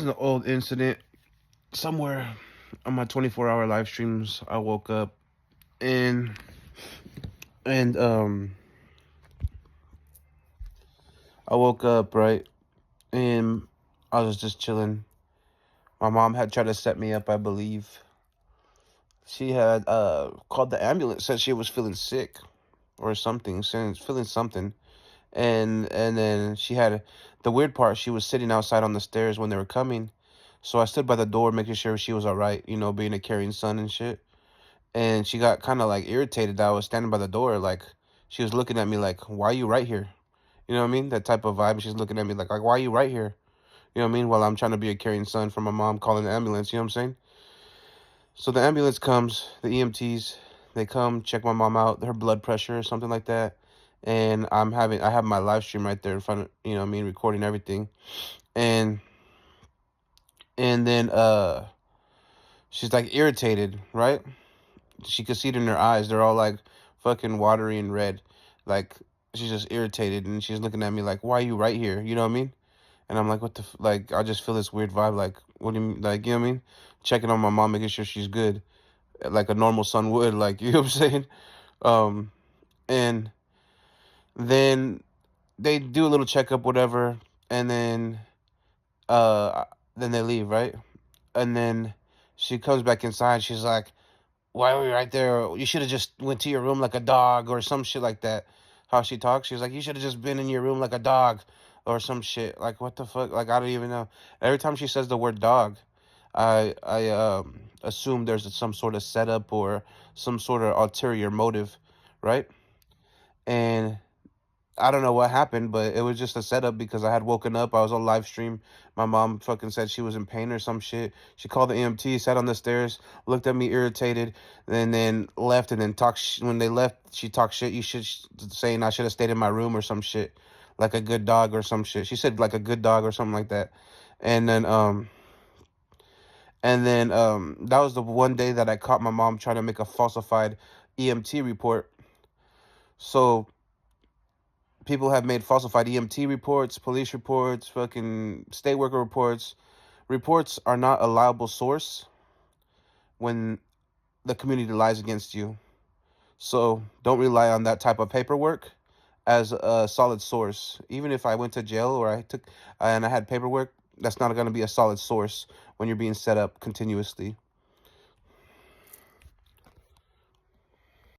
an old incident. Somewhere on my 24-hour live streams, I woke up and and I woke up, right, and I was just chilling. My mom had tried to set me up, I believe. She had called the ambulance, said she was feeling sick or something, saying feeling something. And then she had the weird part, she was sitting outside on the stairs when they were coming. So I stood by the door making sure she was all right, being a caring son and shit. And she got kind of like irritated that I was standing by the door, like she was looking at me like, "Why are you right here?" You know what I mean? That type of vibe. She's looking at me like, "Why are you right here?" You know what I mean? While I'm trying to be a caring son for my mom calling the ambulance, you know what I'm saying? So the ambulance comes, the EMTs, they come check my mom out, her blood pressure or something like that. And I have my live stream right there in front of, what I mean, recording everything. And and then she's like irritated, right? She could see it in her eyes. They're all like fucking watery and red. Like she's just irritated and she's looking at me like, "Why are you right here?" You know what I mean? And I'm like, "What the like?" I just feel this weird vibe. Like, what do you mean? Like, you know what I mean? Checking on my mom, making sure she's good, like a normal son would. Like, you know what I'm saying? Um, and then they do a little checkup, whatever, and uh then they leave, right? And then she comes back inside. She's like, "Why were you right there? You should have just went to your room like a dog," or some shit like that. How she talks, she's like, "You should have just been in your room like a dog," or some shit. Like, what the fuck? Like, I don't even know. Every time she says the word dog, I assume there's some sort of setup or some sort of ulterior motive, right? And I don't know what happened, but it was just a setup because I had woken up. I was on live stream. My mom fucking said she was in pain or some shit. She called the EMT, sat on the stairs, looked at me irritated, and then left. And then when they left, she talked shit. Saying I should have stayed in my room or some shit, like a good dog or some shit. She said like a good dog or something like that. And then that was the one day that I caught my mom trying to make a falsified EMT report. So people have made falsified EMT reports, police reports, fucking state worker reports. Reports are not a liable source when the community lies against you. So don't rely on that type of paperwork as a solid source. Even if I went to jail or I had paperwork, that's not going to be a solid source when you're being set up continuously.